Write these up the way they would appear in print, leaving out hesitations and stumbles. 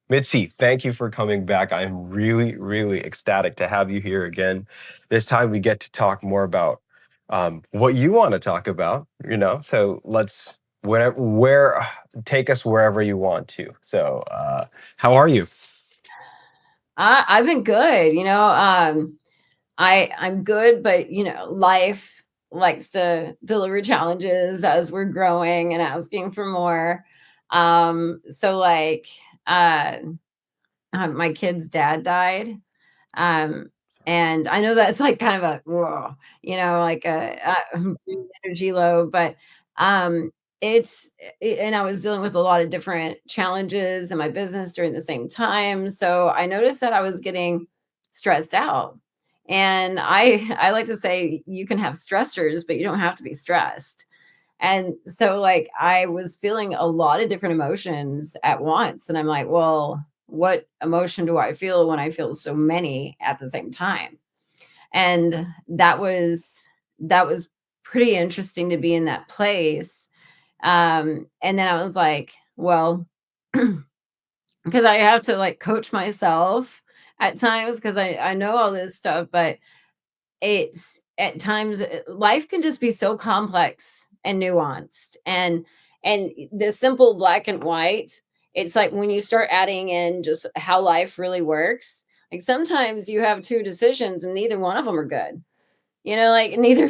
Mitzi, thank you for coming back. I'm really, really ecstatic to have you here again. This time we get to talk more about what you want to talk about, So let's where take us wherever you want to. How are you? I've been good, I'm good, but life likes to deliver challenges as we're growing and asking for more. So like uh my kid's dad died. Um and I know that's like kind of a whoa, like a energy low, but um it's and I was dealing with a lot of different challenges in my business during the same time. So I noticed that I was getting stressed out. And I like to say you can have stressors, but you don't have to be stressed. And so, like, I was feeling a lot of different emotions at once. And I'm like, well, what emotion do I feel when I feel so many at the same time? And that was pretty interesting to be in that place. And then I was like, well, because I have to like coach myself at times because I know all this stuff, but it's at times life can just be so complex and nuanced, and the simple black and white, it's like when you start adding in just how life really works, like sometimes you have two decisions and neither one of them are good. Like neither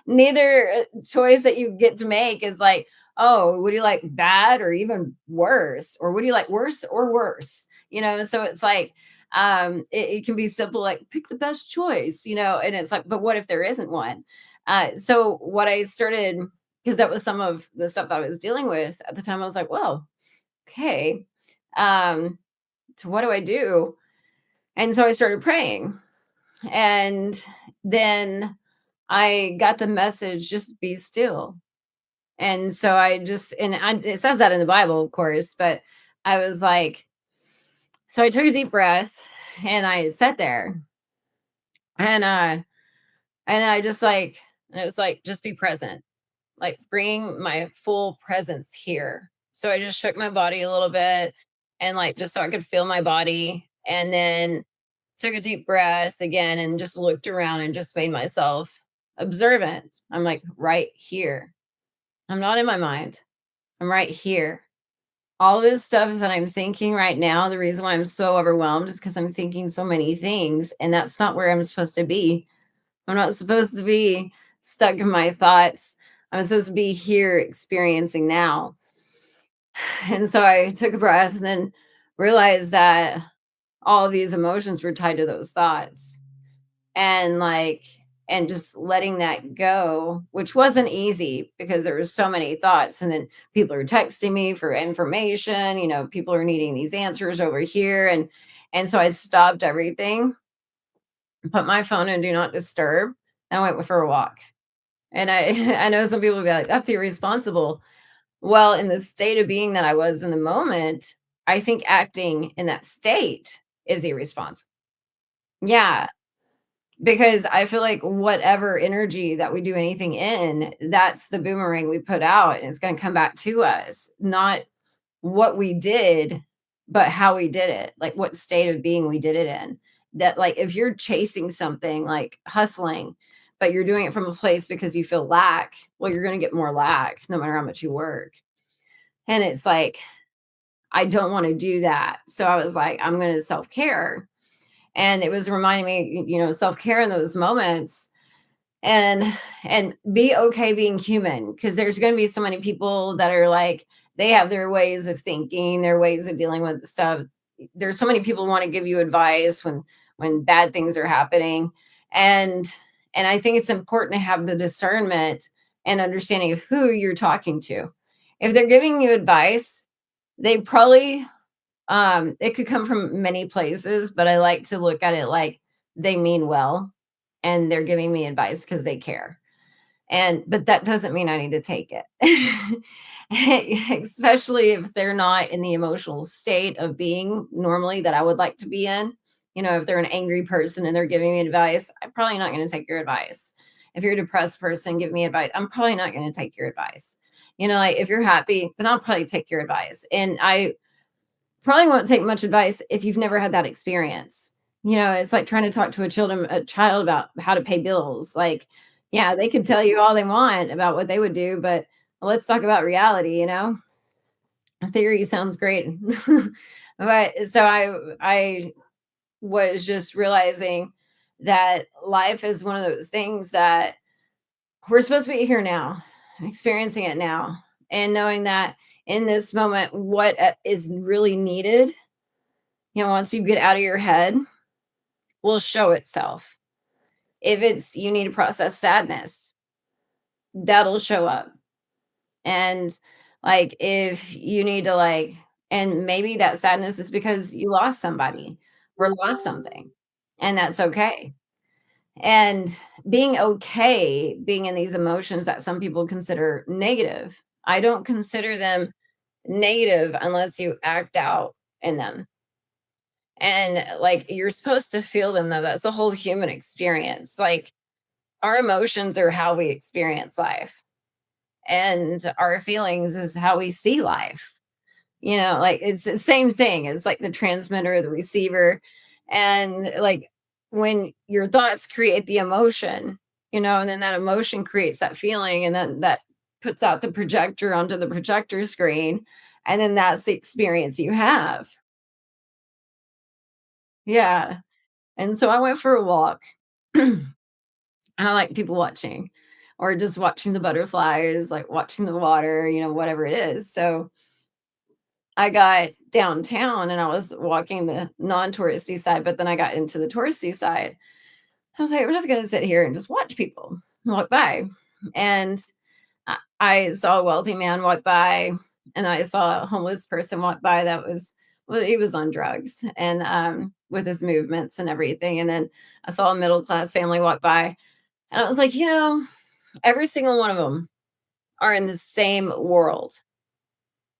neither choice that you get to make is like, oh, would you like bad or even worse? Or would you like worse or worse? So it's like it can be simple, like pick the best choice, and it's like, but what if there isn't one? So what I started, because that was some of the stuff that I was dealing with at the time, I was like, well, okay, um, so what do I do? And so I started praying. And then I got the message, just be still. And so it says that in the Bible, of course, but I was like, so I took a deep breath and I sat there and, I just like, and it was like, just be present, like bring my full presence here. So I just shook my body a little bit and like, just so I could feel my body. And then took a deep breath again and just looked around and just made myself observant. I'm like, right here. I'm not in my mind. I'm right here. All this stuff that I'm thinking right now, the reason why I'm so overwhelmed is because I'm thinking so many things, and that's not where I'm supposed to be. I'm not supposed to be stuck in my thoughts. I'm supposed to be here experiencing now. And so I took a breath and then realized that all of these emotions were tied to those thoughts. And like, and just letting that go, which wasn't easy because there was so many thoughts, and then people are texting me for information, people are needing these answers over here, and so I stopped everything, put my phone in do not disturb, and I went for a walk. And I I know some people will be like, that's irresponsible. Well, in the state of being that I was in the moment, I think acting in that state is irresponsible. Yeah, because I feel like whatever energy that we do anything in, that's the boomerang we put out, and it's gonna come back to us. Not what we did, but how we did it, like what state of being we did it in. That like if you're chasing something, like hustling, but you're doing it from a place because you feel lack, well, you're gonna get more lack no matter how much you work. And it's like, I don't wanna do that. So I was like, I'm gonna self-care. And it was reminding me, self-care in those moments, and be okay being human, because there's going to be so many people that are like, they have their ways of thinking, their ways of dealing with stuff. There's so many people want to give you advice when bad things are happening, and I think it's important to have the discernment and understanding of who you're talking to. If they're giving you advice, they probably, it could come from many places, but I like to look at it like they mean well and they're giving me advice because they care. And but that doesn't mean I need to take it. Especially if they're not in the emotional state of being normally that I would like to be in. If they're an angry person and they're giving me advice, I'm probably not going to take your advice. If you're a depressed person, give me advice, I'm probably not going to take your advice. Like if you're happy, then I'll probably take your advice. And I probably won't take much advice if you've never had that experience. It's like trying to talk to a child about how to pay bills. Like, yeah, they could tell you all they want about what they would do, but let's talk about reality, Theory sounds great. But so I was just realizing that life is one of those things that we're supposed to be here now, experiencing it now, and knowing that in this moment, what is really needed, once you get out of your head, will show itself. If it's you need to process sadness, that'll show up. And like if you need to and maybe that sadness is because you lost somebody or lost something, and that's okay. And being okay being in these emotions that some people consider negative, I don't consider them negative unless you act out in them. And like you're supposed to feel them though. That's the whole human experience. Like our emotions are how we experience life, and our feelings is how we see life. Like it's the same thing. It's like the transmitter, the receiver. And like when your thoughts create the emotion, and then that emotion creates that feeling, and then that puts out the projector onto the projector screen. And then that's the experience you have. Yeah. And so I went for a walk. And I like people watching or just watching the butterflies, like watching the water, whatever it is. So I got downtown and I was walking the non-touristy side, but then I got into the touristy side. I was like, "I'm just gonna sit here and just watch people walk by." And I saw a wealthy man walk by, and I saw a homeless person walk by that was well, he was on drugs and, with his movements and everything, and then I saw a middle-class family walk by, and I was like, every single one of them are in the same world.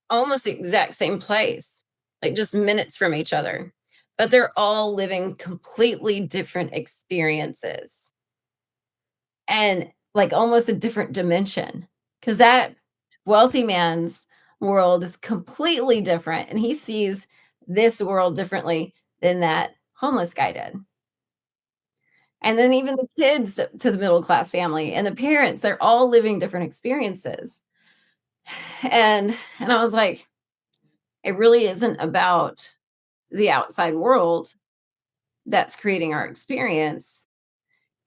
Almost the exact same place, like just minutes from each other, but they're all living completely different experiences and like almost a different dimension. Because that wealthy man's world is completely different and he sees this world differently than that homeless guy did. And then even the kids to the middle class family and the parents, they're all living different experiences. And I was like, it really isn't about the outside world that's creating our experience.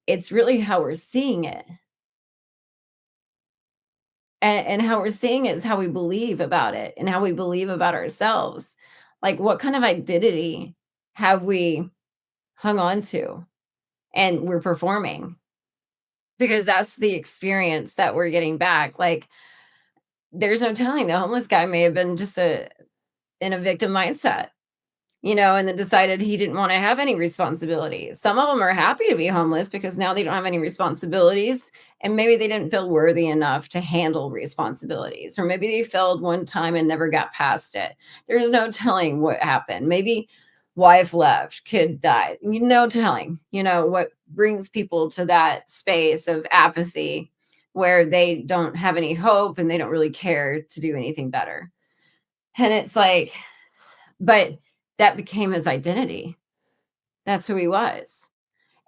It's really how we're seeing it. And how we're seeing it is how we believe about it and how we believe about ourselves. Like, what kind of identity have we hung on to and we're performing? Because that's the experience that we're getting back. Like, there's no telling the homeless guy may have been just in a victim mindset, and then decided he didn't want to have any responsibilities. Some of them are happy to be homeless because now they don't have any responsibilities. And maybe they didn't feel worthy enough to handle responsibilities. Or maybe they failed one time and never got past it. There's no telling what happened. Maybe wife left, kid died. No telling, what brings people to that space of apathy where they don't have any hope and they don't really care to do anything better. And it's like, but that became his identity. That's who he was.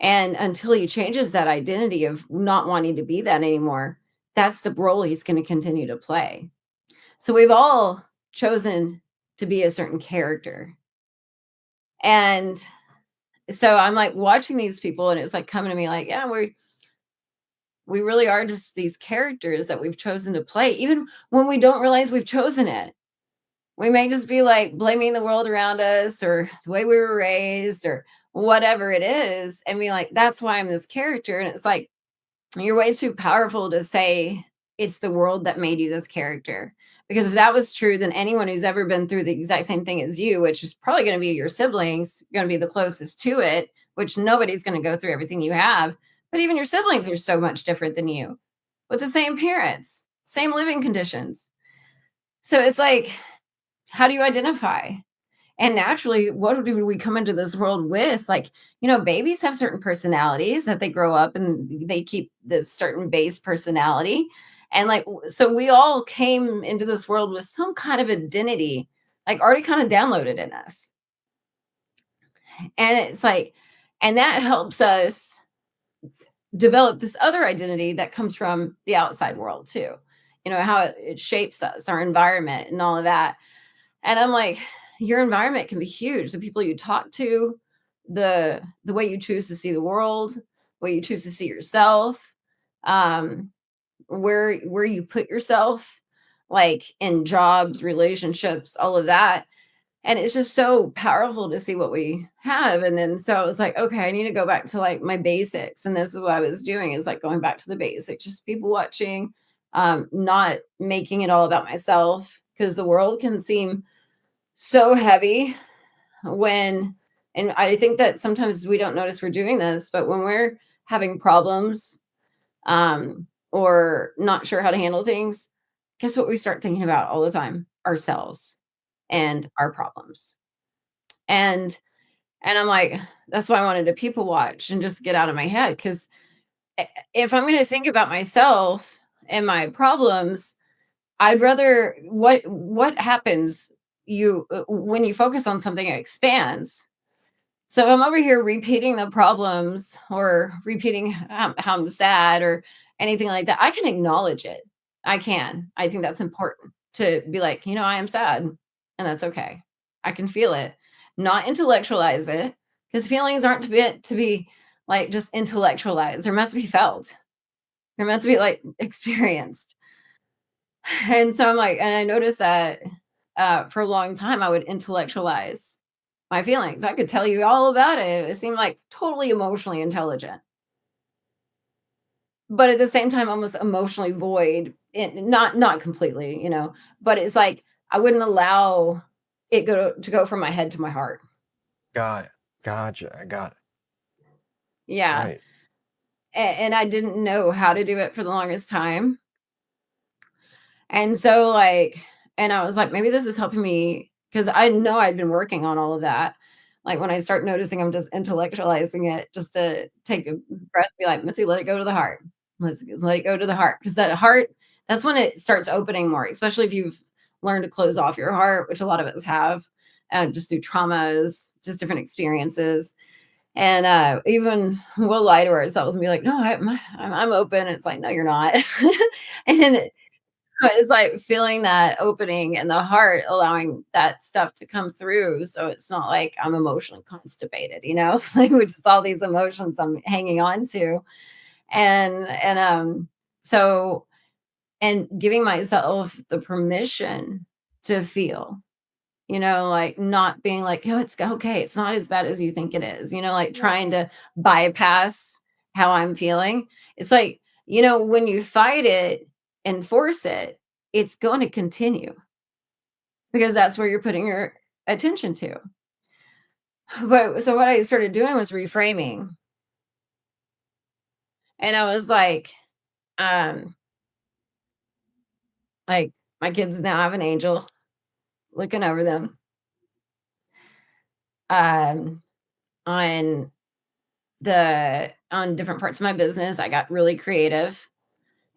And until he changes that identity of not wanting to be that anymore, that's the role he's going to continue to play. So we've all chosen to be a certain character. And so I'm like watching these people and it's like coming to me like, yeah, we really are just these characters that we've chosen to play even when we don't realize we've chosen it. We may just be like blaming the world around us or the way we were raised or whatever it is, and be like, that's why I'm this character. And it's like, you're way too powerful to say it's the world that made you this character. Because if that was true, then anyone who's ever been through the exact same thing as you, which is probably going to be your siblings, going to be the closest to it, which nobody's going to go through everything you have. But even your siblings are so much different than you with the same parents, same living conditions. So it's like, how do you identify? And naturally, what do we come into this world with? Like, babies have certain personalities that they grow up and they keep this certain base personality. And like, so we all came into this world with some kind of identity. like already kind of downloaded in us. And it's like, and that helps us develop this other identity that comes from the outside world too. How it shapes us, our environment, and all of that. And I'm like, your environment can be huge. The people you talk to, the way you choose to see the world, way you choose to see yourself, um, where you put yourself, like in jobs, relationships, all of that. And it's just so powerful to see what we have. And then so I was like, okay, I need to go back to like my basics. And this is what I was doing, is like going back to the basics, just people watching, not making it all about myself, because the world can seem so heavy when, and I think that sometimes we don't notice we're doing this, but when we're having problems, or not sure how to handle things, guess what we start thinking about all the time? Ourselves and our problems. And and I'm like, that's why I wanted to people watch and just get out of my head, because if I'm going to think about myself and my problems, I'd rather, what happens, when you focus on something, it expands. So if I'm over here repeating the problems, or repeating how I'm sad or anything like that, I can acknowledge it. I think that's important, to be like, I am sad, and that's okay. I can feel it, not intellectualize it, because feelings aren't to be like just intellectualized. They're meant to be felt. They're meant to be like experienced. And so I'm like, and I noticed that for a long time I would intellectualize my feelings. I could tell you all about it. It seemed like totally emotionally intelligent, but at the same time, almost emotionally void. Not completely, but it's like I wouldn't allow it go from my head to my heart. Got it. Gotcha. I got it. Yeah, Right. and I didn't know how to do it for the longest time. And so, like, and I was like, maybe this is helping me, because I know I'd been working on all of that. Like, when I start noticing I'm just intellectualizing it, just to take a breath, be like, Mitzi, let it go to the heart. Let's let it go to the heart. Because that heart, that's when it starts opening more, especially if you've learned to close off your heart, which a lot of us have, just through traumas, just different experiences. And even we'll lie to ourselves and be like, no, I'm open. It's like, no, you're not. And but it's like feeling that opening in the heart, allowing that stuff to come through, so it's not like I'm emotionally constipated, like, with just all these emotions I'm hanging on to. And so, and giving myself the permission to feel, like not being like, "Oh, it's okay. It's not as bad as you think it is," like trying to bypass how I'm feeling. It's like, when you fight it and force it, it's going to continue, because that's where you're putting your attention to. But so what I started doing was reframing. And I was um, like, my kids now have an angel looking over them. Um, on on different parts of my business, I got really creative.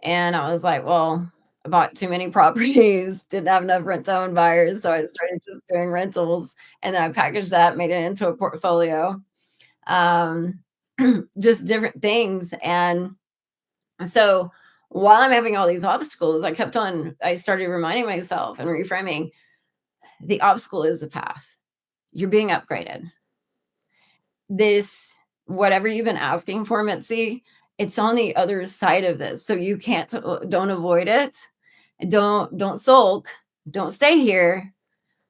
And I was like, well, I bought too many properties, didn't have enough rent to own buyers. So I started just doing rentals, and then I packaged that, made it into a portfolio. Um, just different things. And so while I'm having all these obstacles, I started reminding myself and reframing, the obstacle is the path. You're being upgraded. This, whatever you've been asking for, Mitzi, it's on the other side of this. So you can't, don't avoid it. Don't sulk. Don't stay here,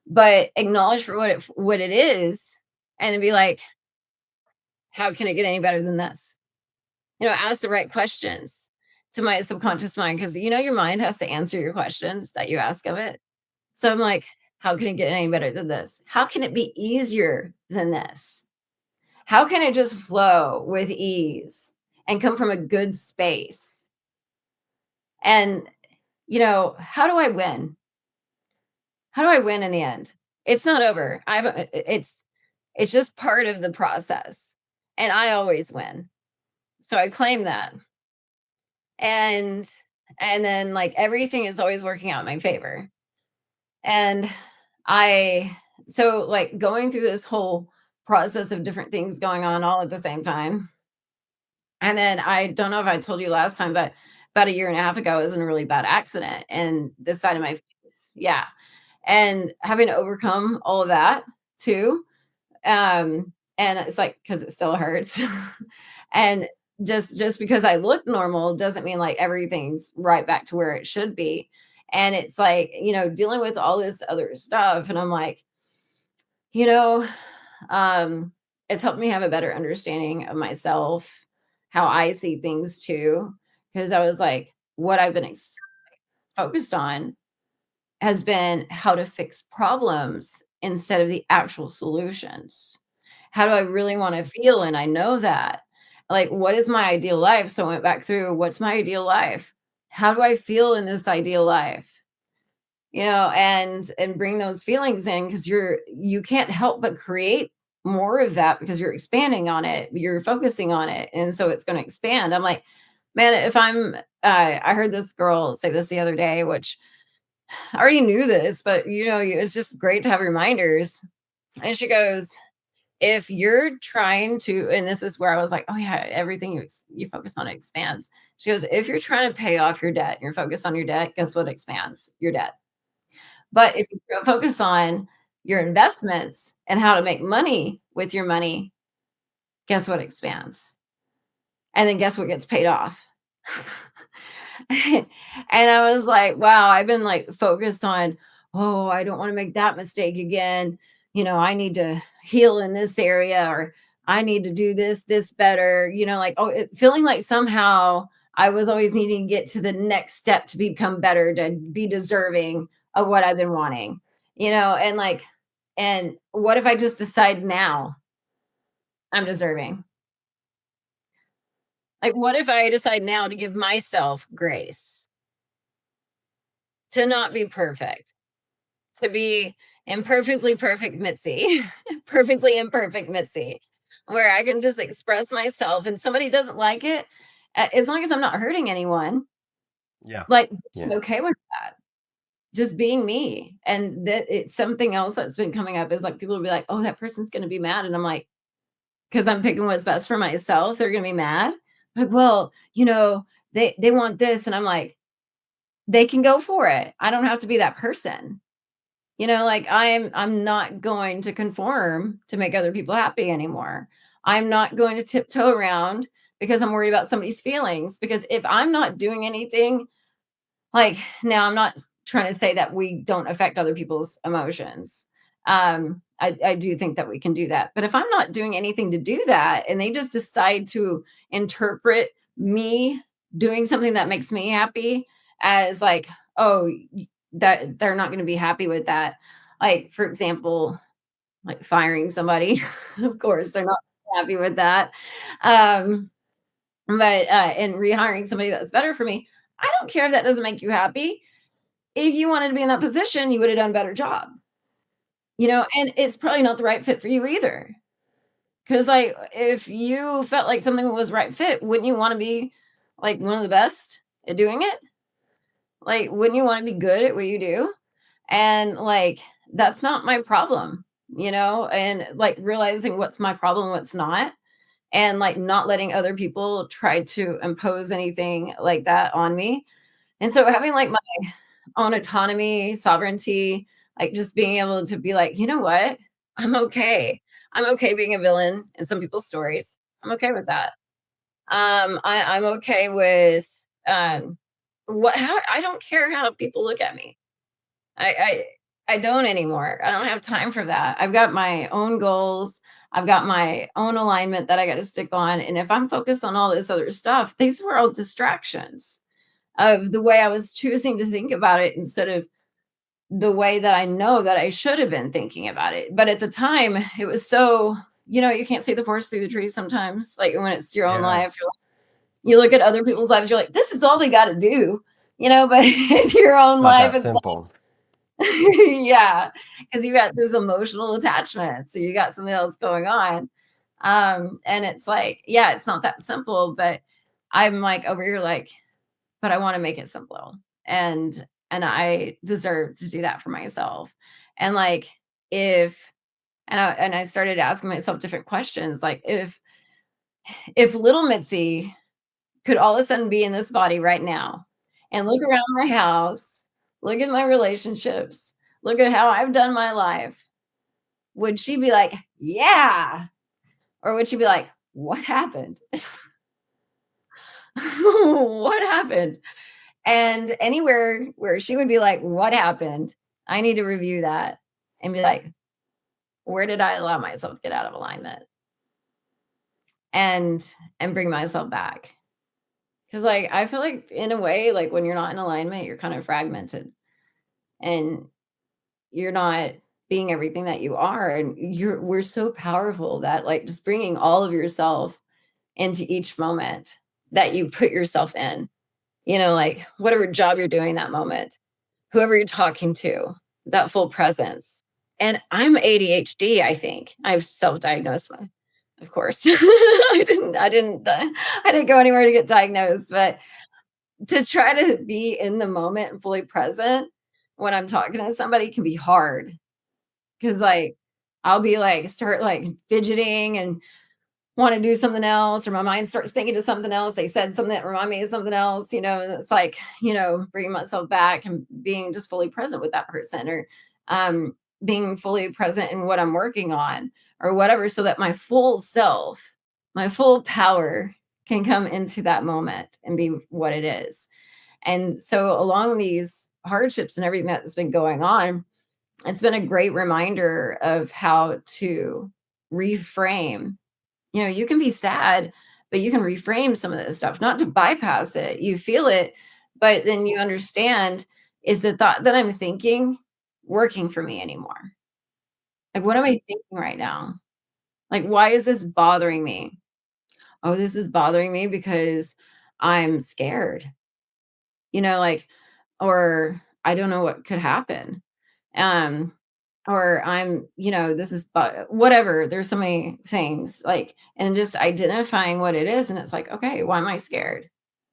but acknowledge for what it is, and then be like, how can it get any better than this? Ask the right questions to my subconscious mind, because your mind has to answer your questions that you ask of it. So I'm like, how can it get any better than this? How can it be easier than this? How can it just flow with ease and come from a good space? And, how do I win? How do I win in the end? It's not over. It's just part of the process. And I always win. So I claim that. And then, like, everything is always working out in my favor. And I so like going through this whole process of different things going on all at the same time. And then I don't know if I told you last time, but about a year and a half ago, I was in a really bad accident and this side of my face. Yeah. And having to overcome all of that too. And it's like because it still hurts. And just because I look normal doesn't mean like everything's right back to where it should be. And it's like, dealing with all this other stuff. And I'm like, you know, um, it's helped me have a better understanding of myself, how I see things too. Because I was like, what I've been focused on has been how to fix problems instead of the actual solutions. How do I really want to feel? And I know that. Like, what is my ideal life? So I went back through what's my ideal life? How do I feel in this ideal life? And bring those feelings in because you can't help but create more of that because you're expanding on it, you're focusing on it, and so it's going to expand. I'm like, man, if I heard this girl say this the other day, which I already knew this, but it's just great to have reminders. And she goes, if you're trying to, and this is where I was like, oh yeah, everything you focus on expands. She goes, if you're trying to pay off your debt, and you're focused on your debt, guess what expands? Your debt. But if you focus on your investments and how to make money with your money, guess what expands? And then guess what gets paid off? And I was like, wow, I've been like focused on, oh, I don't want to make that mistake again. I need to heal in this area, or I need to do this better. Like, oh, feeling like somehow I was always needing to get to the next step to become better, to be deserving of what I've been wanting, and like, and what if I just decide now I'm deserving? Like, what if I decide now to give myself grace, to not be perfect, to be imperfectly perfect Mitzi, perfectly imperfect Mitzi, where I can just express myself and somebody doesn't like it, as long as I'm not hurting anyone, Yeah. like, Yeah. I'm okay with that. Just being me. And that it's something else that's been coming up is like people will be like, oh, that person's going to be mad. And I'm like, because I'm picking what's best for myself, they're going to be mad. Like, well, they want this. And I'm like, they can go for it. I don't have to be that person. Like I'm not going to conform to make other people happy anymore. I'm not going to tiptoe around because I'm worried about somebody's feelings. Because if I'm not doing anything, like, now I'm not trying to say that we don't affect other people's emotions. I do think that we can do that. But if I'm not doing anything to do that and they just decide to interpret me doing something that makes me happy as like, oh, that they're not going to be happy with that. Like, for example, like firing somebody. Of course, they're not happy with that. Um, but and rehiring somebody that's better for me. I don't care if that doesn't make you happy. If you wanted to be in that position, you would have done a better job, and it's probably not the right fit for you either. Because, like, if you felt like something was right fit, wouldn't you want to be like one of the best at doing it? Like, wouldn't you want to be good at what you do? And like, that's not my problem, and like realizing what's my problem, what's not, and like not letting other people try to impose anything like that on me. And so having like my own autonomy, sovereignty, like just being able to be like, you know what? I'm okay. I'm okay being a villain in some people's stories. I'm okay with that. I'm okay with what how I don't care how people look at me. I don't anymore. I don't have time for that. I've got my own goals. I've got my own alignment that I got to stick on. And if I'm focused on all this other stuff, these were all distractions of the way I was choosing to think about it instead of the way that I know that I should have been thinking about it. But at the time, it was so, you can't see the forest through the trees sometimes. Like when it's your own life, Yes. you look at other people's lives, you're like, this is all they got to do, but in your own Not life, that it's simple. like, yeah, because you got this emotional attachment. So you got something else going on. And it's like, yeah, it's not that simple, but I'm like over here, like, but I want to make it simple. And I deserve to do that for myself. And like, if and I started asking myself different questions, like if little Mitzi could all of a sudden be in this body right now and look around my house, look at my relationships, look at how I've done my life, would she be like, "Yeah," or would she be like, "What happened? What happened?" And anywhere where she would be like, "What happened?" I need to review that and be like, "Where did I allow myself to get out of alignment?" And bring myself back. 'Cause, like, I feel like in a way, like, when you're not in alignment, you're kind of fragmented and you're not being everything that you are, and we're so powerful that, like, just bringing all of yourself into each moment that you put yourself in, like, whatever job you're doing that moment, whoever you're talking to, that full presence. And I'm ADHD, I think. I've self-diagnosed my of course. I didn't go anywhere to get diagnosed, but to try to be in the moment and fully present when I'm talking to somebody can be hard. Cause like, I'll be like, start like fidgeting and want to do something else, or my mind starts thinking to something else. They said something that remind me of something else, and it's like, bringing myself back and being just fully present with that person, or being fully present in what I'm working on or whatever, so that my full self, my full power can come into that moment and be what it is. And so, along these hardships and everything that's been going on, it's been a great reminder of how to reframe. You can be sad, but you can reframe some of this stuff, not to bypass it. You feel it, but then you understand, is the thought that I'm thinking working for me anymore? Like, what am I thinking right now? Like, why is this bothering me? Oh, this is bothering me because I'm scared, like, or I don't know what could happen. Um, or this is whatever. There's so many things, like, and just identifying what it is. And it's like, okay, why am I scared?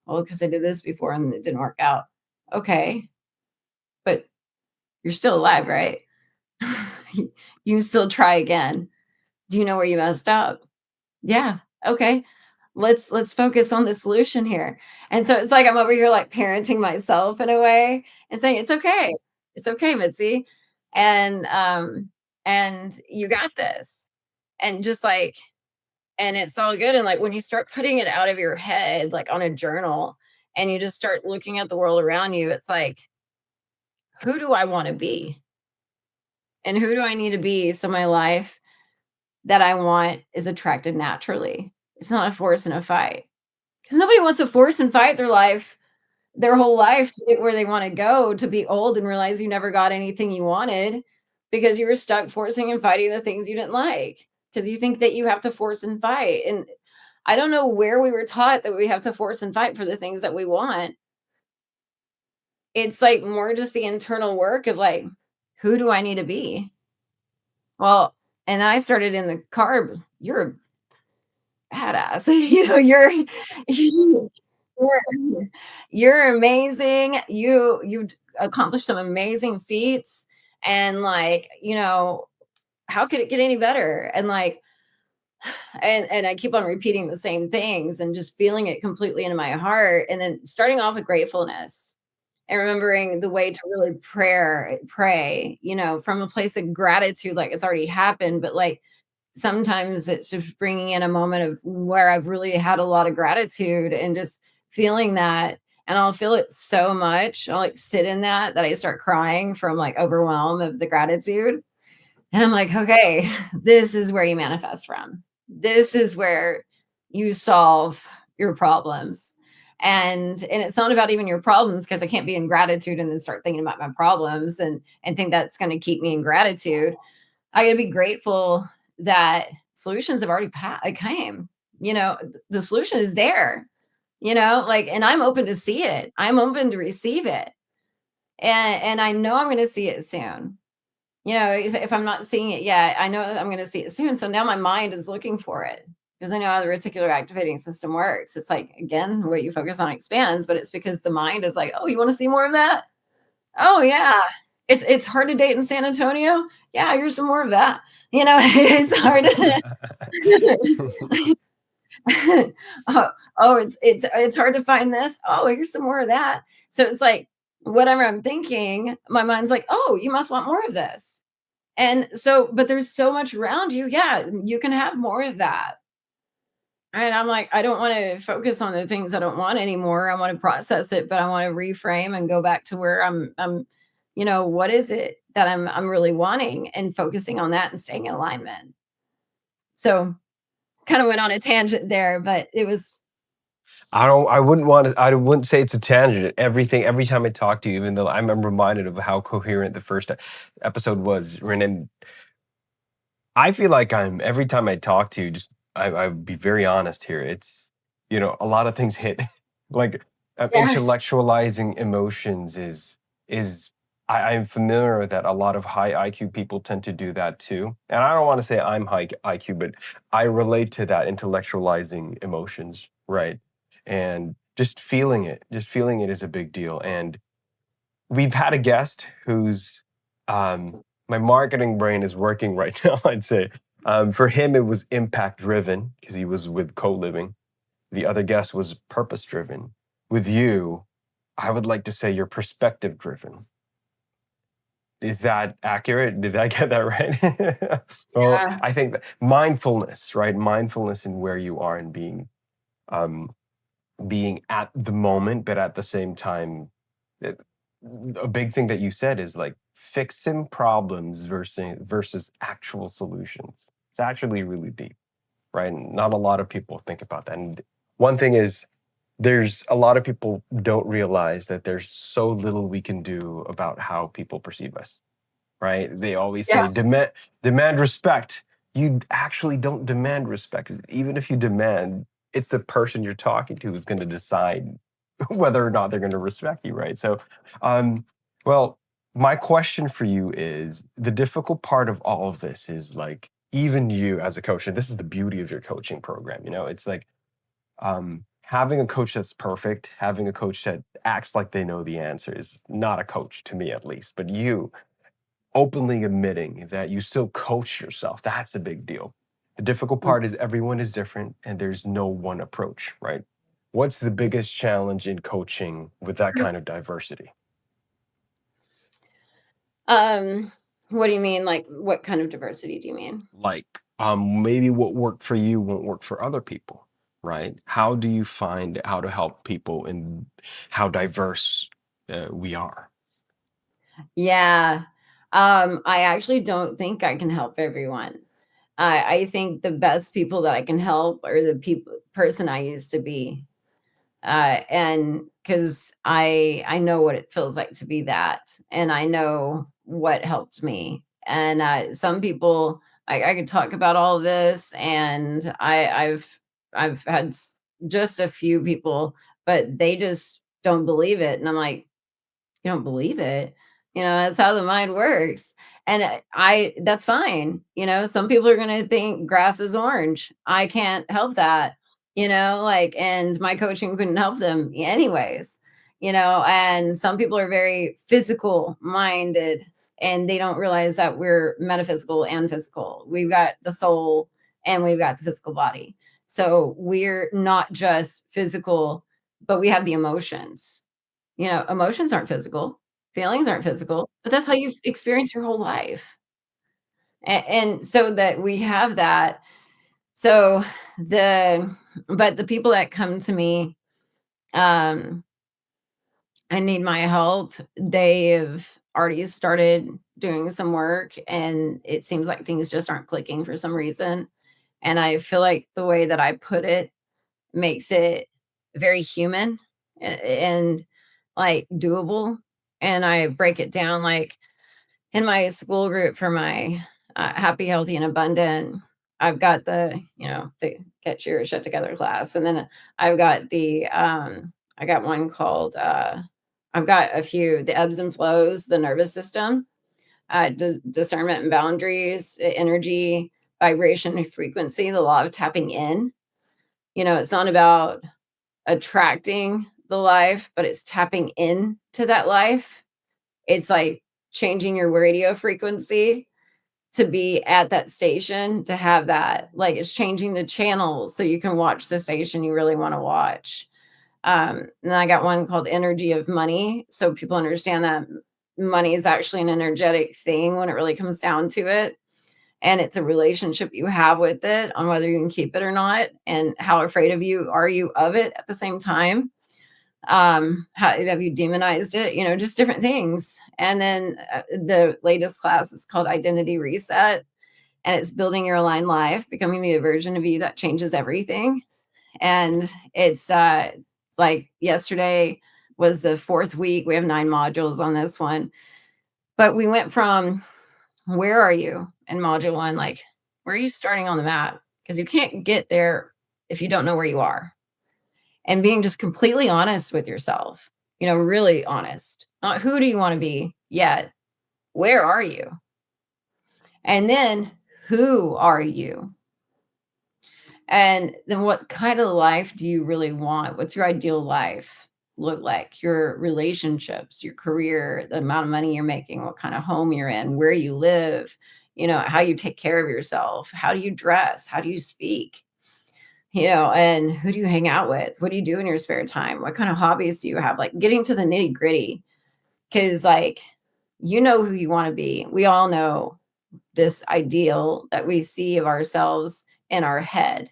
Well, because I did this before and it didn't work out. Okay, but you're still alive, right? You can still try again. Do you know where you messed up? Yeah. Okay. Let's focus on the solution here. And so it's like I'm over here like parenting myself in a way and saying, it's okay. It's okay, Mitzi. And you got this. And just like, and it's all good. And like when you start putting it out of your head, like on a journal, and you just start looking at the world around you, it's like, who do I want to be? And who do I need to be so my life that I want is attracted naturally? It's not a force and a fight. Because nobody wants to force and fight their whole life to get where they wanna go, to be old and realize you never got anything you wanted because you were stuck forcing and fighting the things you didn't like. Because you think that you have to force and fight, and I don't know where we were taught that we have to force and fight for the things that we want. It's, like, more just the internal work of, like, "Who do I need to be?" Well, and I started in the car, "You're badass. You're you're amazing. You've accomplished some amazing feats, and like, how could it get any better?" And like, and I keep on repeating the same things and just feeling it completely into my heart, and then starting off with gratefulness and remembering the way to really pray, from a place of gratitude, like it's already happened, but like sometimes it's just bringing in a moment of where I've really had a lot of gratitude and just feeling that. And I'll feel it so much. I'll like sit in that I start crying from like overwhelm of the gratitude. And I'm like, okay, this is where you manifest from. This is where you solve your problems. And it's not about even your problems, because I can't be in gratitude and then start thinking about my problems and think that's going to keep me in gratitude. I gotta be grateful that solutions have already came. The solution is there. Like, and I'm open to see it. I'm open to receive it, and I know I'm going to see it soon. If I'm not seeing it yet, I know I'm going to see it soon. So now my mind is looking for it because I know how the reticular activating system works. It's like, again, what you focus on expands, but it's because the mind is like, oh, you want to see more of that? Oh yeah. It's hard to date in San Antonio? Yeah, here's some more of that. It's hard to oh, oh, it's hard to find this. Oh, here's some more of that. So it's like whatever I'm thinking, my mind's like, "Oh, you must want more of this." And so, but there's so much around you. Yeah, you can have more of that. And I'm like, I don't want to focus on the things I don't want anymore. I want to process it, but I want to reframe and go back to where what is it that I'm really wanting and focusing on that and staying in alignment. So kind of went on a tangent there, but it was I wouldn't say it's a tangent. Every time I talk to you, even though I'm reminded of how coherent the first episode was, and I feel like I'm every time I talk to you, just I would be very honest here. It's a lot of things hit like yes. intellectualizing emotions is I'm familiar with that. A lot of high IQ people tend to do that too. And I don't want to say I'm high IQ, but I relate to that intellectualizing emotions, right? And just feeling it is a big deal. And we've had a guest who's my marketing brain is working right now, I'd say. For him, it was impact driven because he was with co living. The other guest was purpose driven. With you, I would like to say you're perspective driven. Is that accurate? Did I get that right? Well, Yeah. I think that mindfulness, right? Mindfulness in where you are and um, being at the moment, but at the same time, it, a big thing that you said is like fixing problems versus actual solutions. It's actually really deep, right? And not a lot of people think about that. And one thing is, there's a lot of people don't realize that there's so little we can do about how people perceive us, right? They always Yeah. say demand respect. You actually don't demand respect. Even if you demand, it's the person you're talking to who's going to decide whether or not they're going to respect you, right? So, um, well, my question for you is the difficult part of all of this is like even you as a coach, and this is the beauty of your coaching program. It's like having a coach that's perfect, having a coach that acts like they know the answer is not a coach to me, at least. But you openly admitting that you still coach yourself, that's a big deal. The difficult part is everyone is different and there's no one approach, right? What's the biggest challenge in coaching with that kind of diversity? Um, what do you mean? Like, what kind of diversity do you mean? Like, maybe what worked for you won't work for other people, right? How do you find how to help people in how diverse we are? Yeah. I actually don't think I can help everyone. I think the best people that I can help are the person I used to be. And because I know what it feels like to be that, and I know what helped me. And some people, I could talk about all of this, and I've had just a few people, but they just don't believe it, and I'm like, you don't believe it. That's how the mind works. And that's fine. Some people are going to think grass is orange. I can't help that, like, and my coaching couldn't help them anyways, and some people are very physical minded and they don't realize that we're metaphysical and physical. We've got the soul and we've got the physical body. So we're not just physical, but we have the emotions. Emotions aren't physical, feelings aren't physical, but that's how you've experienced your whole life. And so that we have that. So the people that come to me, um, and need my help, they've already started doing some work and it seems like things just aren't clicking for some reason. And I feel like the way that I put it makes it very human and like doable. And I break it down like in my school group for my happy, healthy, and abundant. I've got the get your shit together class. And then I've got I got one called, I've got a few, the ebbs and flows, the nervous system, discernment and boundaries, energy, vibration and frequency, the law of tapping in. It's not about attracting the life, but it's tapping in to that life. It's like changing your radio frequency to be at that station to have that. Like, it's changing the channel so you can watch the station you really wanna watch. And I got one called Energy of Money, so people understand that money is actually an energetic thing when it really comes down to it, and it's a relationship you have with it on whether you can keep it or not, and how afraid of you are you of it at the same time. How have you demonized it? You know, just different things. And then the latest class is called Identity Reset, and it's building your aligned life, becoming the version of you that changes everything. And it's like yesterday was the fourth week. We have 9 modules on this one, but we went from where are you in module one, like where are you starting on the map? Because you can't get there if you don't know where you are, and being just completely honest with yourself, you know, really honest. Not who do you want to be yet, where are you? And then who are you? And then what kind of life do you really want? What's your ideal life look like? Your relationships, your career, the amount of money you're making, what kind of home you're in, where you live, you know, how you take care of yourself, how do you dress, how do you speak? You know, and who do you hang out with? What do you do in your spare time? What kind of hobbies do you have? Like getting to the nitty gritty. Cause like, you know who you want to be. We all know this ideal that we see of ourselves in our head.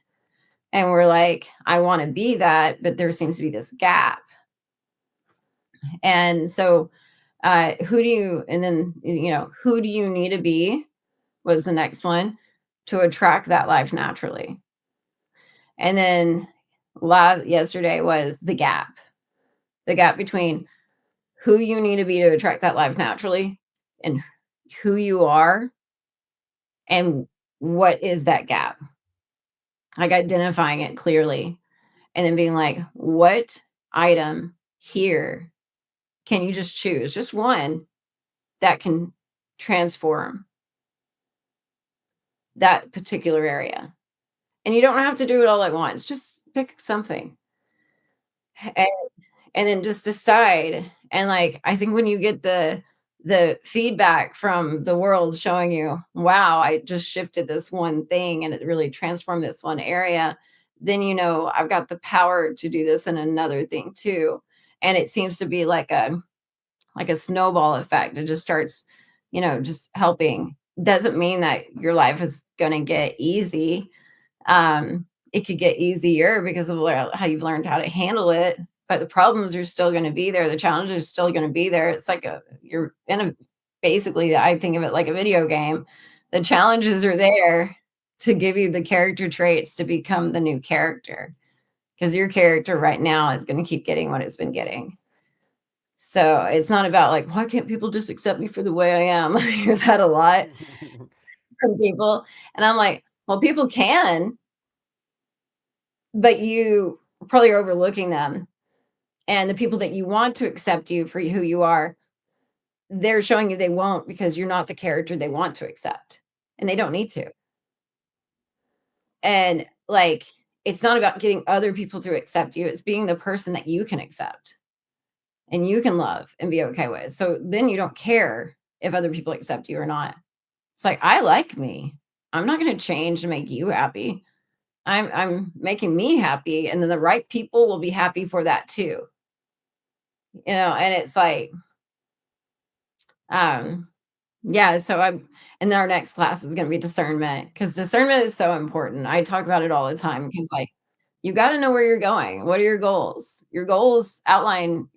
And we're like, I want to be that, but there seems to be this gap. And so, who do you, and then, you know, who do you need to be was the next one to attract that life naturally. And then yesterday was the gap between who you need to be to attract that life naturally and who you are and what is that gap. Like identifying it clearly and then being like, what item here can you just choose? Just one that can transform that particular area. And you don't have to do it all at once. Just pick something. And, and then just decide. And like I think when you get the feedback from the world showing you, wow, I just shifted this one thing and it really transformed this one area, then you know I've got the power to do this in another thing too. And it seems to be like a snowball effect. It just starts, you know, just helping. Doesn't mean that your life is going to get easy. It could get easier because of how you've learned how to handle it, but the problems are still going to be there. The challenges are still going to be there. It's like you're in a, basically, I think of it like a video game. The challenges are there to give you the character traits to become the new character because your character right now is going to keep getting what it's been getting. So, it's not about like, "Why can't people just accept me for the way I am?" I hear that a lot from people, and I'm like, "Well, people can, but you probably are overlooking them, and the people that you want to accept you for who you are, they're showing you they won't because you're not the character they want to accept, and they don't need to." And, like, it's not about getting other people to accept you, it's being the person that you can accept, and you can love and be okay with, so then you don't care if other people accept you or not. It's like, I like me. I'm not gonna change to make you happy. I'm making me happy, and then the right people will be happy for that too. You know, and it's like, um, yeah, so I'm and then our next class is gonna be discernment because discernment is so important. I talk about it all the time because like you gotta know where you're going. What are your goals? Your goals outline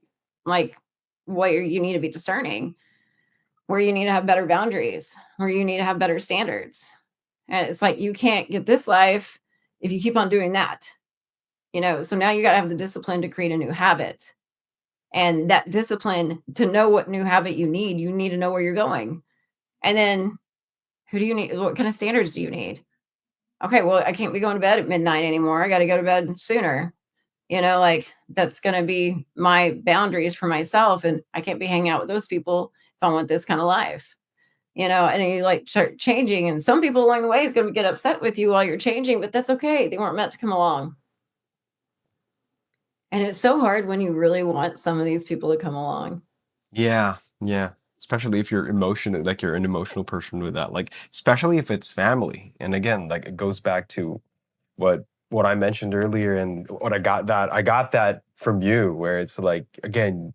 like what you need to be discerning, where you need to have better boundaries, where you need to have better standards. And it's like you can't get this life if you keep on doing that. You know, so now you got to have the discipline to create a new habit. And that discipline to know what new habit you need to know where you're going. And then who do you need? What kind of standards do you need? Okay, well, I can't be going to bed at midnight anymore. I got to go to bed sooner. You know, like that's going to be my boundaries for myself. And I can't be hanging out with those people if I want this kind of life. You know, and you like start changing. And some people along the way is going to get upset with you while you're changing, but that's okay. They weren't meant to come along. And it's so hard when you really want some of these people to come along. Yeah, yeah. especially if you're emotional, like you're an emotional person with that, like especially if it's family. And again, like it goes back to what I mentioned earlier, and what I got that from you, where it's like again,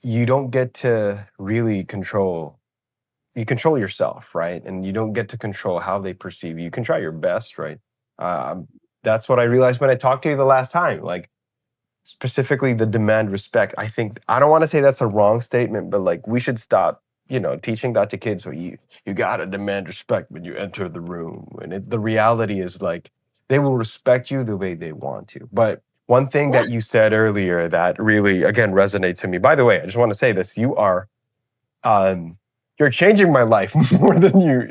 you don't get to really control. You control yourself, right? And you don't get to control how they perceive you. You can try your best, right? Um, that's what I realized when I talked to you the last time. Like specifically the demand respect. I think I don't want to say that's a wrong statement, but like we should stop, teaching that to kids. Where you gotta demand respect when you enter the room, and the reality is like they will respect you the way they want to. But one thing Yeah. that you said earlier that really again resonates to me. By the way, I just want to say this: um, you're changing my life more than you're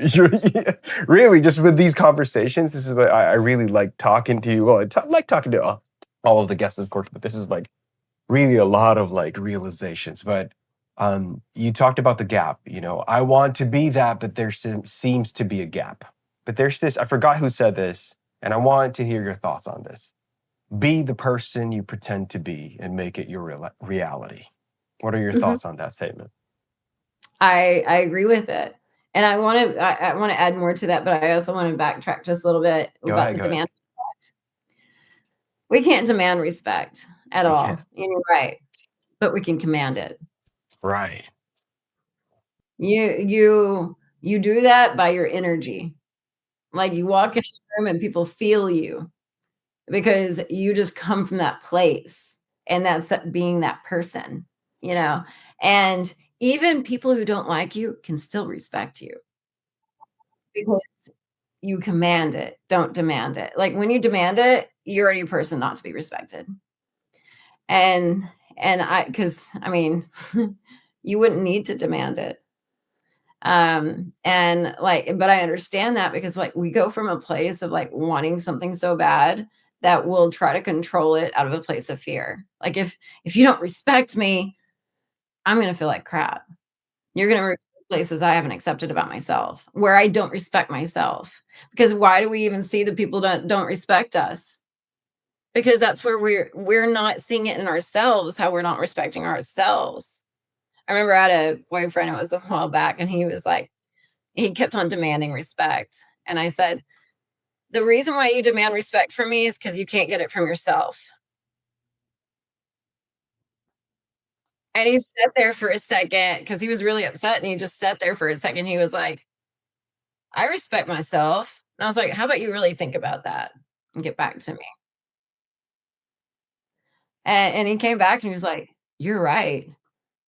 really just with these conversations. This is what I really like talking to you. Well, like talking to all of the guests, of course, but this is like really a lot of like realizations. But you talked about the gap. I want to be that, but there seems to be a gap. But there's this. I forgot who said this, and I want to hear your thoughts on this. Be the person you pretend to be, and make it your reality. What are your Mhm. thoughts on that statement? I agree with it. And I want to add more to that, but I also want to backtrack just a little bit Go about ahead. the Go ahead. demand. We can't demand respect at We can't. all. And you're right, but we can command it. Right. You do that by your energy. Like you walk in a room and people feel you because you just come from that place, and that's being that person, you know. And even people who don't like you can still respect you because you command it, don't demand it. Like when you demand it, you're already a person not to be respected. And because I mean, you wouldn't need to demand it. And like, but I understand that because like we go from a place of like wanting something so bad that we'll try to control it out of a place of fear. Like if you don't respect me, I'm gonna feel like crap. You're gonna places I haven't accepted about myself, where I don't respect myself. Because why do we even see the people that don't respect us? Because that's where we're not seeing it in ourselves, how we're not respecting ourselves. I remember I had a boyfriend, it was a while back, and he was like, he kept on demanding respect. And I said, the reason why you demand respect from me is because you can't get it from yourself. And he sat there for a second because he was really upset, and he just sat there for a second. He was like, I respect myself. And I was like, how about you really think about that and get back to me? And he came back and he was like, you're right.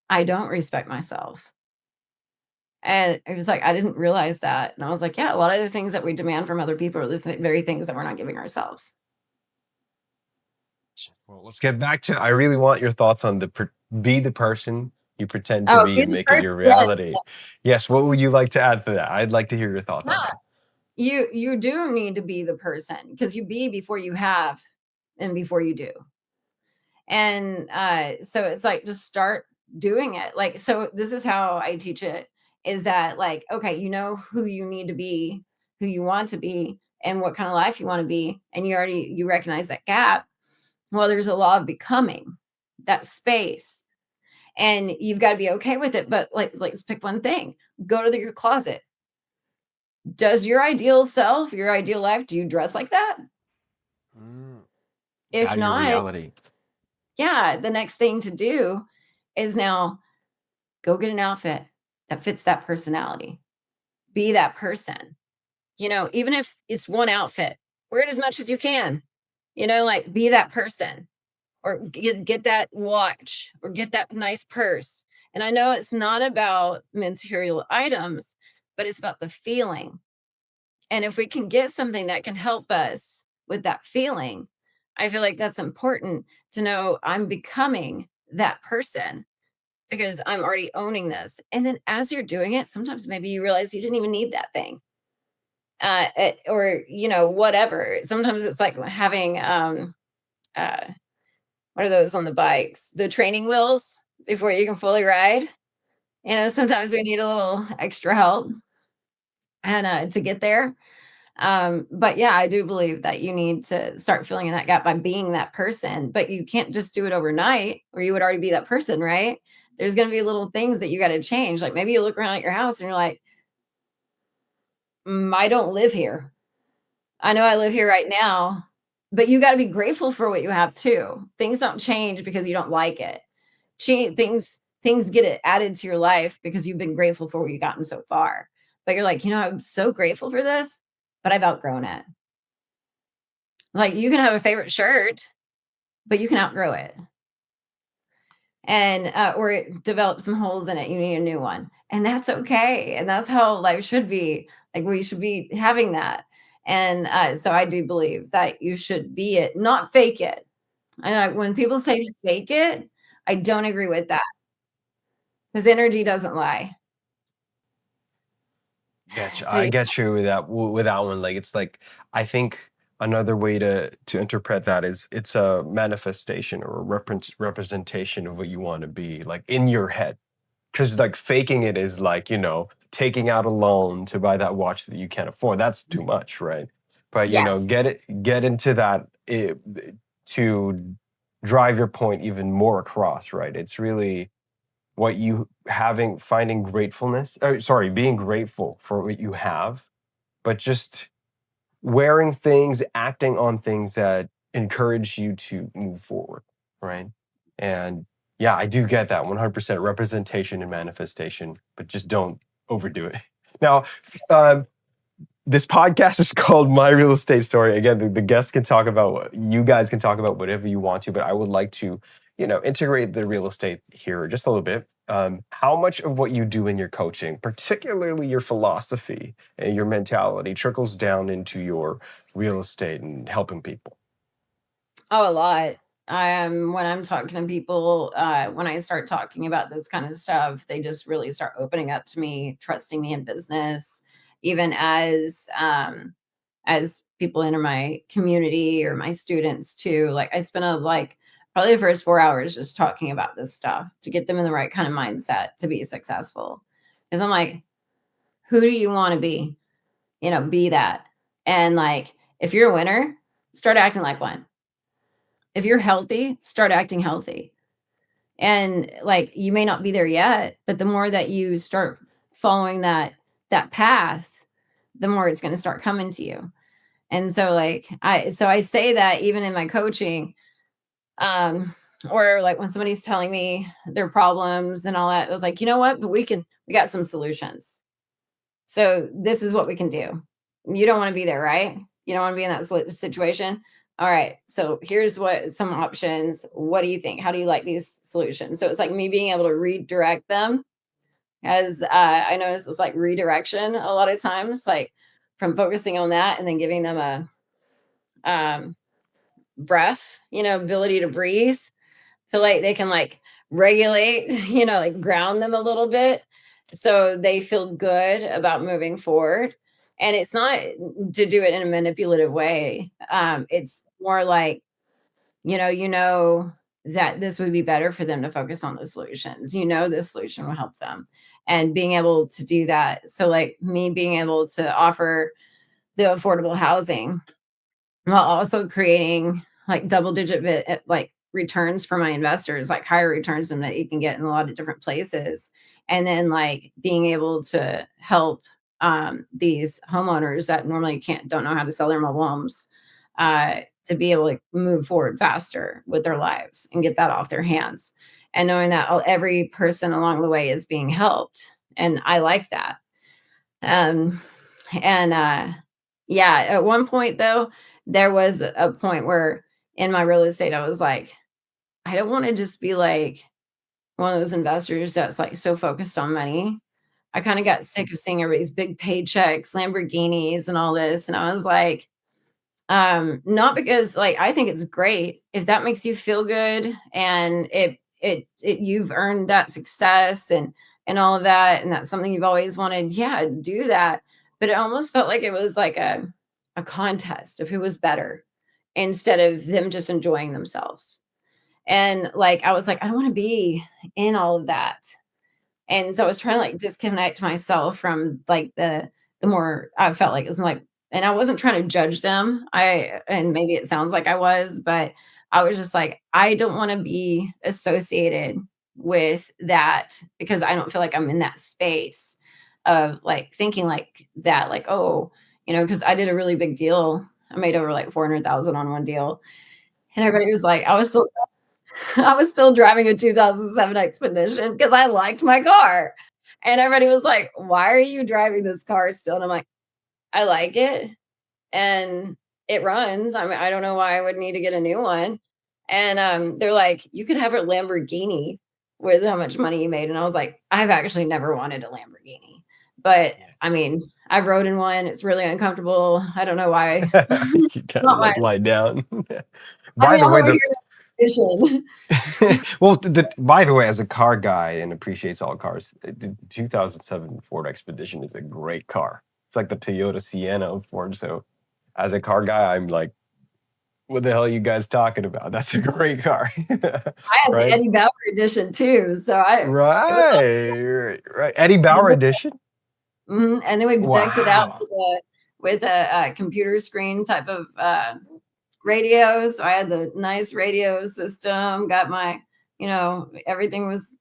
I don't respect myself. And he was like, I didn't realize that. And I was like, yeah, a lot of the things that we demand from other people are the very things that we're not giving ourselves. Well, let's get back to. I really want your thoughts on be the person you pretend to Oh, be be and the make it person. your Yes. reality. Yes. What would you like to add to that? I'd like to hear your thoughts on Yeah. that. You do need to be the person because you be before you have and before you do. And so it's like just start doing it. Like, so this is how I teach it is that like, okay, you know who you need to be, who you want to be, and what kind of life you want to be, and you recognize that gap. Well, there's a law of becoming that space. And you've got to be okay with it. But like, let's pick one thing. Go to your closet. Does your ideal self, your ideal life, do you dress like that? Mm. Is If that your not, reality? yeah, the next thing to do is now go get an outfit that fits that personality. Be that person. Even if it's one outfit, wear it as much as you can. Like be that person or get that watch or get that nice purse. And I know it's not about material items, but it's about the feeling. And if we can get something that can help us with that feeling, I feel like that's important to know I'm becoming that person because I'm already owning this. And then as you're doing it, sometimes maybe you realize you didn't even need that thing. Or whatever. Sometimes it's like having uh what are those on the bikes? The training wheels before you can fully ride. Sometimes we need a little extra help and to get there. But yeah, I do believe that you need to start filling in that gap by being that person, but you can't just do it overnight or you would already be that person, right? there's going to be little things that you got to change. Like maybe you look around at your house and you're like, I don't live here. I know I live here right now, but you got to be grateful for what you have too. Things don't change because you don't like it. Things get it added to your life because you've been grateful for what you've gotten so far. But you're like, I'm so grateful for this, but I've outgrown it. Like you can have a favorite shirt, but you can outgrow it. And or it develops some holes in it. You need a new one. And that's okay. And that's how life should be. Like we should be having that. And so I do believe that you should be it, not fake it. And when people say fake it, I don't agree with that because energy doesn't lie. Get you. So I get you with that one. Like it's like I think another way to interpret that is it's a manifestation or a representation of what you want to be, like in your head. Because like faking it is like, taking out a loan to buy that watch that you can't afford. That's too much, right? But yes, get into that to drive your point even more across, right? It's really what you having finding gratefulness, sorry, being grateful for what you have, but just wearing things, acting on things that encourage you to move forward, right? And yeah, I do get that 100% representation and manifestation, but just don't overdo it. Now, this podcast is called My Real Estate Story. Again, the guests can talk about you guys can talk about whatever you want to, but I would like to, integrate the real estate here just a little bit. How much of what you do in your coaching, particularly your philosophy and your mentality, trickles down into your real estate and helping people? oh, a lot. When I'm talking to people, when I start talking about this kind of stuff, they just really start opening up to me, trusting me in business, even as people enter my community or my students too. Like I spend probably the first 4 hours just talking about this stuff to get them in the right kind of mindset to be successful. Because I'm like, who do you want to be? Be that. And like, if you're a winner, start acting like one. If you're healthy, start acting healthy. And like you may not be there yet, but the more that you start following that path, the more it's going to start coming to you. And so I say that even in my coaching, or like when somebody's telling me their problems and all that, it was like, you know what? But we got some solutions. So this is what we can do. You don't want to be there, right? You don't want to be in that situation. All right. So here's what some options. What do you think? How do you like these solutions? So it's like me being able to redirect them as I notice it's like redirection a lot of times, like from focusing on that and then giving them a breath, ability to breathe. Feel like they can like regulate, like ground them a little bit so they feel good about moving forward. And it's not to do it in a manipulative way. It's more like, that this would be better for them to focus on the solutions. This solution will help them. And being able to do that. So like me being able to offer the affordable housing while also creating like double digit like returns for my investors, like higher returns than that you can get in a lot of different places. And then like being able to help these homeowners that normally don't know how to sell their mobile homes, to be able to move forward faster with their lives and get that off their hands. And knowing that every person along the way is being helped. And I like that. Um, and yeah, at one point though, there was a point where in my real estate, I was like, I don't want to just be like one of those investors that's like so focused on money. I kind of got sick of seeing everybody's big paychecks, Lamborghinis, and all this. And I was like, not because like I think it's great if that makes you feel good and if it you've earned that success and all of that and that's something you've always wanted, yeah, do that. But it almost felt like it was like a contest of who was better instead of them just enjoying themselves. And like I was like, I don't want to be in all of that. And so I was trying to like disconnect myself from like the more I felt like it was like, and I wasn't trying to judge them. And maybe it sounds like I was, but I was just like, I don't want to be associated. with that because I don't feel like I'm in that space of like thinking like that, like, oh, because I did a really big deal. I made over like 400,000 on one deal. And everybody was like, I was still driving a 2007 Expedition because I liked my car. And everybody was like, why are you driving this car still? And I'm like, I like it and it runs. I mean, I don't know why I would need to get a new one. And they're like, you could have a Lamborghini with how much money you made. And I was like, I've actually never wanted a Lamborghini. But I mean, I've rode in one. It's really uncomfortable. I don't know why. You kind of Not my, like lie down. I By mean, the I'm way, over the here in a condition. well, by the way, as a car guy and appreciates all cars, the 2007 Ford Expedition is a great car. It's like the Toyota Sienna of Ford. So, as a car guy, I'm like, what the hell are you guys talking about? That's a great car, I had the right? Eddie Bauer edition too. So it was Right. Eddie Bauer awesome. edition. And then we decked it out Wow. with a computer screen type of radio. So I had the nice radio system, got my, everything was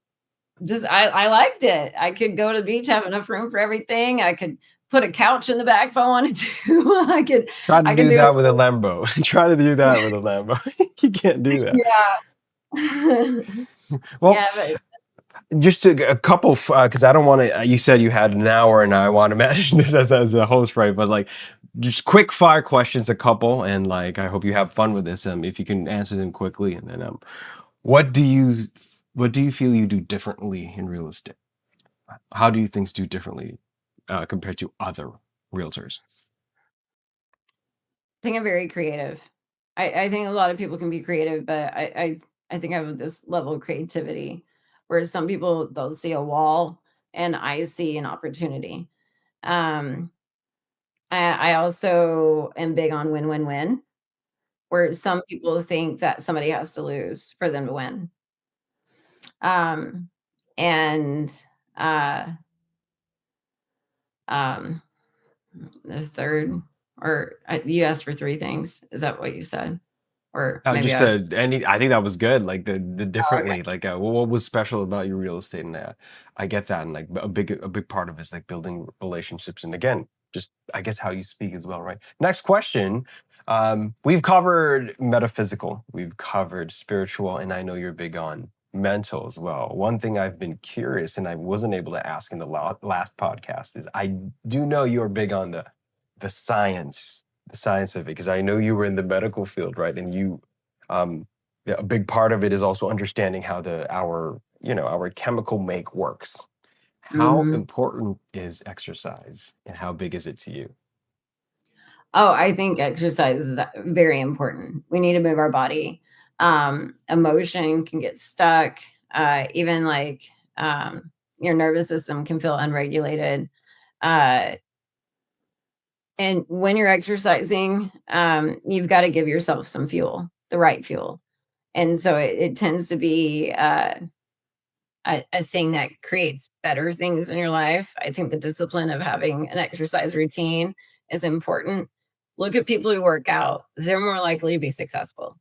just, I liked it. I could go to the beach, have enough room for everything. I could put a couch in the back if I wanted to. Try to I could do do that with a it. Lambo. Try to do that with a Lambo. You can't do that. Yeah. Well, Yeah, but just a couple, because I don't want to. You said you had an hour, and I want to manage this as a host, right? But like, just quick fire questions, a couple, and like, I hope you have fun with this. If you can answer them quickly, and then what do you what do you feel you do differently in real estate? How do you things do differently compared to other realtors? I think I'm very creative. I think a lot of people can be creative, but I think I have this level of creativity, whereas some people they'll see a wall and I see an opportunity. Um, I also am big on win win win, where some people think that somebody has to lose for them to win. Um, and uh, um, the third, or you asked for three things. Is that what you said? Or maybe Just I. any. I think that was good. Like the Oh, okay. differently. Like what was special about your real estate, and I get that. And like a big part of it is like building relationships, and again, just I guess how you speak as well, right? Next question. We've covered metaphysical, we've covered spiritual, and I know you're big on mental as well. One thing I've been curious, and I wasn't able to ask in the last podcast, is I do know you're big on the science, the science of it, because I know you were in the medical field, right? And um, yeah, a big part of it is also understanding how our chemical make works. How Mhm. important is exercise, and how big is it to you? Oh, I think exercise is very important. We need to move our body. Emotion can get stuck. Even like your nervous system can feel unregulated. Uh, and when you're exercising, you've got to give yourself some fuel, the right fuel. And so it tends to be a thing that creates better things in your life. I think the discipline of having an exercise routine is important. Look at people who work out, they're more likely to be successful.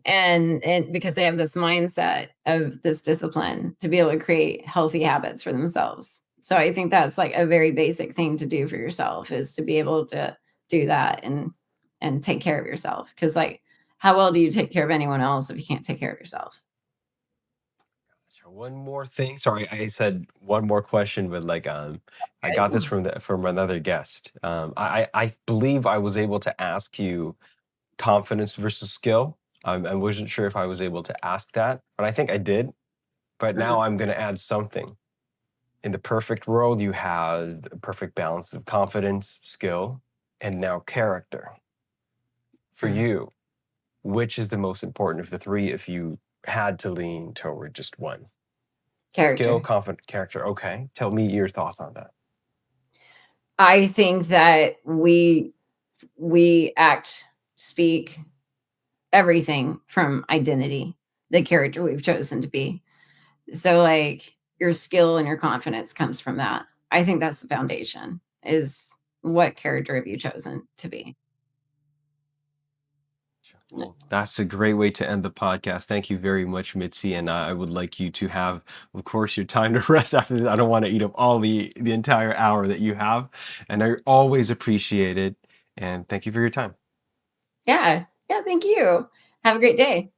And because they have this mindset of this discipline to be able to create healthy habits for themselves. So I think that's like a very basic thing to do for yourself is to be able to do that and take care of yourself. Because like how well do you take care of anyone else if you can't take care of yourself? Sure, one more thing. Sorry, I said one more question, but like I got this Right? from another guest. I believe I was able to ask you confidence versus skill. I wasn't sure if I was able to ask that, but I think I did. But now I'm going to add something. In the perfect world, you had a perfect balance of confidence, skill, and now character. For Mhm. you, which is the most important of the three if you had to lean toward just one? Skill, Character. confident, character. Okay. Tell me your thoughts on that. I think that we act, speak, everything from identity, the character we've chosen to be. So like your skill and your confidence comes from that. I think that's the foundation is what character have you chosen to be? Well, that's a great way to end the podcast. Thank you very much, Mitzi. And I would like you to have, of course, your time to rest after this. I don't want to eat up all the entire hour that you have. And I always appreciate it. And thank you for your time. Yeah. Yeah, thank you. Have a great day.